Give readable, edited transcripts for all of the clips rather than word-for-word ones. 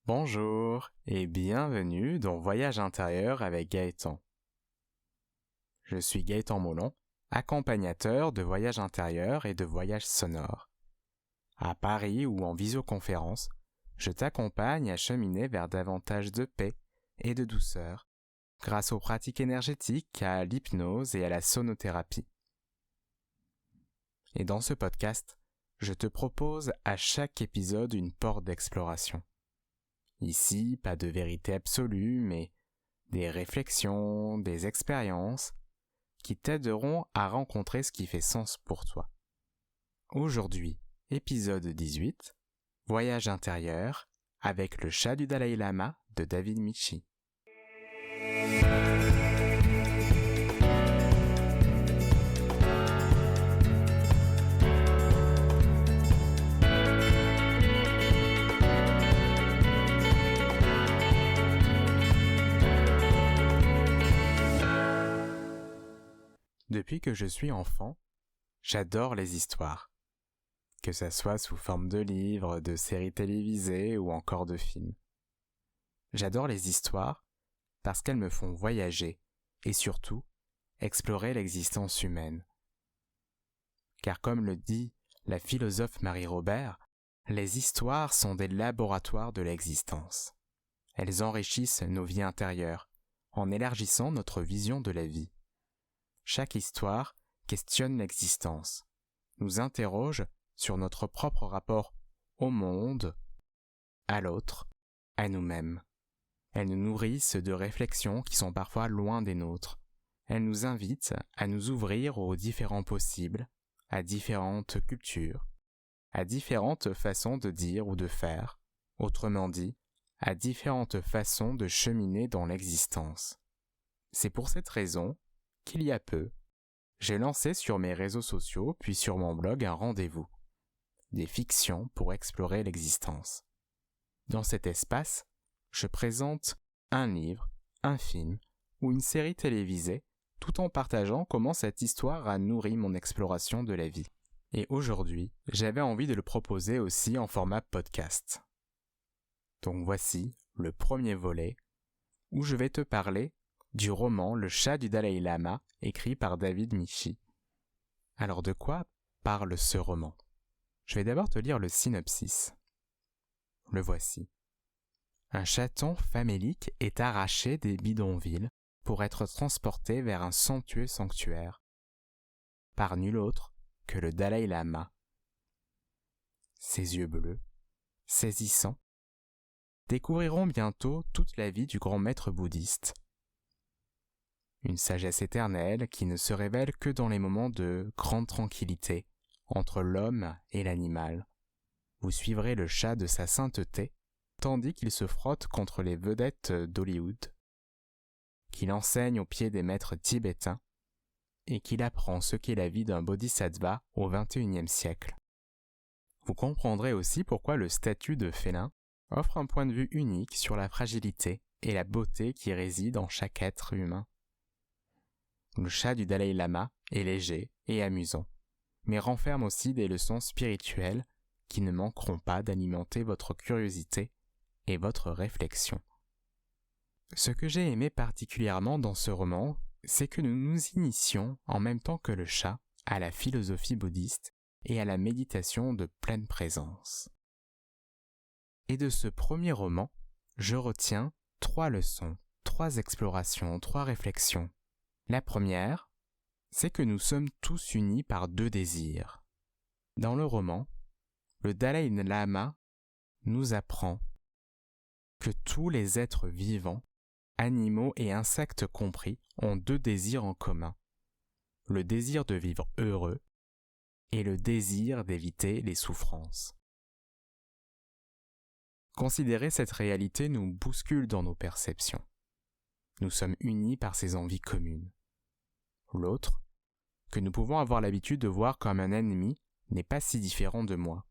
Bonjour et bienvenue dans Voyage intérieur avec Gaëtan. Je suis Gaëtan Molon, accompagnateur de voyages intérieurs et de voyages sonores. À Paris ou en visioconférence, je t'accompagne à cheminer vers davantage de paix et de douceur grâce aux pratiques énergétiques, à l'hypnose et à la sonothérapie. Et dans ce podcast, je te propose à chaque épisode une porte d'exploration. Ici, pas de vérité absolue, mais des réflexions, des expériences qui t'aideront à rencontrer ce qui fait sens pour toi. Aujourd'hui, épisode 18, Voyage intérieur avec le chat du Dalai Lama de David Michi. Depuis que je suis enfant, j'adore les histoires. Que ça soit sous forme de livres, de séries télévisées ou encore de films. J'adore les histoires parce qu'elles me font voyager et surtout explorer l'existence humaine. Car comme le dit la philosophe Marie Robert, les histoires sont des laboratoires de l'existence. Elles enrichissent nos vies intérieures en élargissant notre vision de la vie. Chaque histoire questionne l'existence, nous interroge sur notre propre rapport au monde, à l'autre, à nous-mêmes. Elles nous nourrissent de réflexions qui sont parfois loin des nôtres. Elles nous invitent à nous ouvrir aux différents possibles, à différentes cultures, à différentes façons de dire ou de faire, autrement dit, à différentes façons de cheminer dans l'existence. C'est pour cette raison qu'il y a peu, j'ai lancé sur mes réseaux sociaux puis sur mon blog un rendez-vous, des fictions pour explorer l'existence. Dans cet espace, je présente un livre, un film ou une série télévisée tout en partageant comment cette histoire a nourri mon exploration de la vie. Et aujourd'hui, j'avais envie de le proposer aussi en format podcast. Donc voici le premier volet où je vais te parler du roman Le chat du Dalai Lama, écrit par David Michi. Alors de quoi parle ce roman ? Je vais d'abord te lire le synopsis. Le voici. Un chaton famélique est arraché des bidonvilles pour être transporté vers un somptueux sanctuaire, par nul autre que le Dalai Lama. Ses yeux bleus, saisissants, découvriront bientôt toute la vie du grand maître bouddhiste. Une sagesse éternelle qui ne se révèle que dans les moments de grande tranquillité entre l'homme et l'animal. Vous suivrez le chat de sa sainteté, tandis qu'il se frotte contre les vedettes d'Hollywood, qu'il enseigne aux pieds des maîtres tibétains et qu'il apprend ce qu'est la vie d'un bodhisattva au XXIe siècle. Vous comprendrez aussi pourquoi le statut de félin offre un point de vue unique sur la fragilité et la beauté qui réside en chaque être humain. Le chat du Dalai Lama est léger et amusant, mais renferme aussi des leçons spirituelles qui ne manqueront pas d'alimenter votre curiosité et votre réflexion. Ce que j'ai aimé particulièrement dans ce roman, c'est que nous nous initions en même temps que le chat à la philosophie bouddhiste et à la méditation de pleine présence. Et de ce premier roman, je retiens 3 leçons, 3 explorations, 3 réflexions. La première, c'est que nous sommes tous unis par 2 désirs. Dans le roman, le Dalai Lama nous apprend que tous les êtres vivants, animaux et insectes compris, ont 2 désirs en commun. Le désir de vivre heureux et le désir d'éviter les souffrances. Considérer cette réalité nous bouscule dans nos perceptions. Nous sommes unis par ces envies communes. L'autre, que nous pouvons avoir l'habitude de voir comme un ennemi, n'est pas si différent de moi.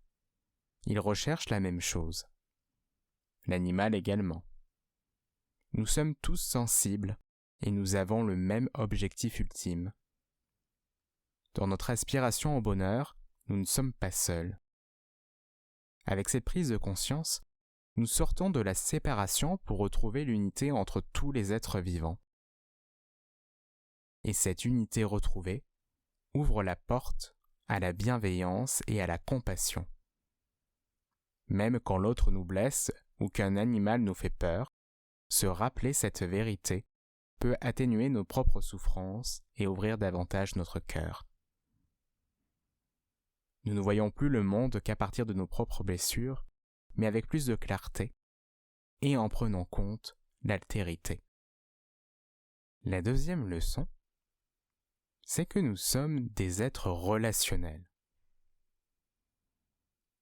Il recherche la même chose. L'animal également. Nous sommes tous sensibles et nous avons le même objectif ultime. Dans notre aspiration au bonheur, nous ne sommes pas seuls. Avec cette prise de conscience, nous sortons de la séparation pour retrouver l'unité entre tous les êtres vivants. Et cette unité retrouvée ouvre la porte à la bienveillance et à la compassion. Même quand l'autre nous blesse ou qu'un animal nous fait peur, se rappeler cette vérité peut atténuer nos propres souffrances et ouvrir davantage notre cœur. Nous ne voyons plus le monde qu'à partir de nos propres blessures, mais avec plus de clarté et en prenant compte l'altérité. La deuxième leçon, c'est que nous sommes des êtres relationnels.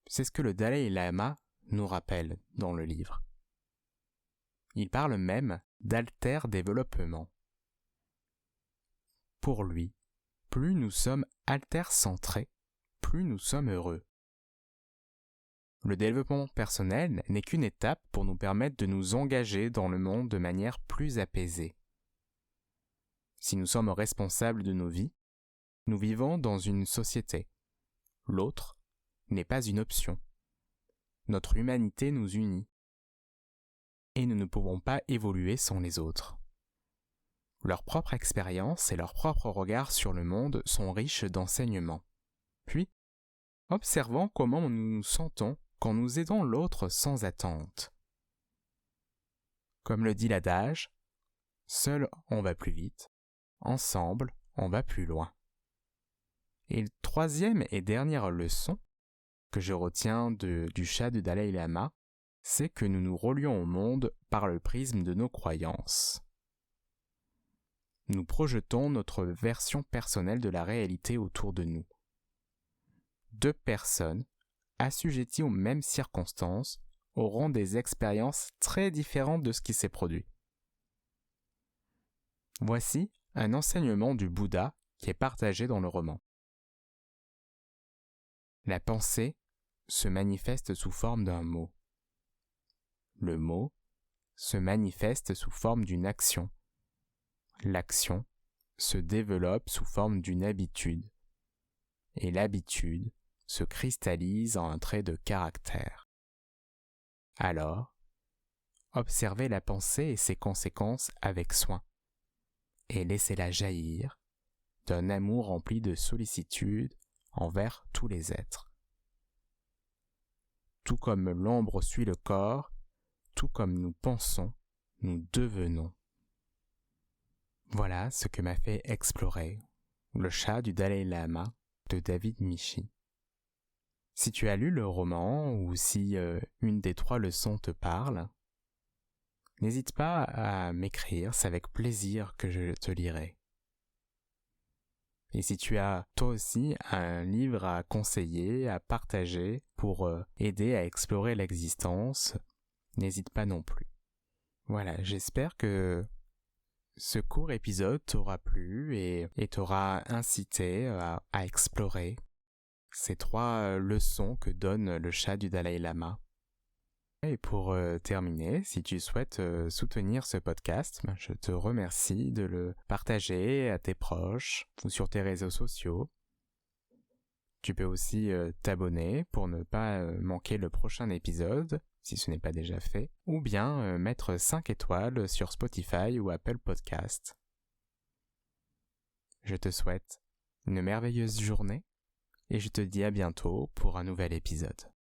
C'est ce que le Dalai Lama nous rappelle dans le livre. Il parle même d'alter-développement. Pour lui, plus nous sommes alter-centrés, plus nous sommes heureux. Le développement personnel n'est qu'une étape pour nous permettre de nous engager dans le monde de manière plus apaisée. Si nous sommes responsables de nos vies, nous vivons dans une société. L'autre n'est pas une option. Notre humanité nous unit. Et nous ne pouvons pas évoluer sans les autres. Leur propre expérience et leur propre regard sur le monde sont riches d'enseignements. Puis, observons comment nous nous sentons quand nous aidons l'autre sans attente. Comme le dit l'adage, seul on va plus vite, ensemble on va plus loin. Et la troisième et dernière leçon que je retiens du chat du Dalai Lama, c'est que nous nous relions au monde par le prisme de nos croyances. Nous projetons notre version personnelle de la réalité autour de nous. Deux personnes, assujetties aux mêmes circonstances, auront des expériences très différentes de ce qui s'est produit. Voici un enseignement du Bouddha qui est partagé dans le roman. La pensée se manifeste sous forme d'un mot. Le mot se manifeste sous forme d'une action. L'action se développe sous forme d'une habitude. Et l'habitude se cristallise en un trait de caractère. Alors, observez la pensée et ses conséquences avec soin, et laissez-la jaillir d'un amour rempli de sollicitude envers tous les êtres. Tout comme l'ombre suit le corps, tout comme nous pensons, nous devenons. Voilà ce que m'a fait explorer le chat du Dalai Lama de David Michi. Si tu as lu le roman ou si une des 3 leçons te parle, n'hésite pas à m'écrire, c'est avec plaisir que je te lirai. Et si tu as toi aussi un livre à conseiller, à partager pour aider à explorer l'existence, n'hésite pas non plus. Voilà, j'espère que ce court épisode t'aura plu et t'aura incité à explorer ces 3 leçons que donne le chat du Dalai Lama. Et pour terminer, si tu souhaites soutenir ce podcast, je te remercie de le partager à tes proches ou sur tes réseaux sociaux. Tu peux aussi t'abonner pour ne pas manquer le prochain épisode, si ce n'est pas déjà fait, ou bien mettre 5 étoiles sur Spotify ou Apple Podcast. Je te souhaite une merveilleuse journée et je te dis à bientôt pour un nouvel épisode.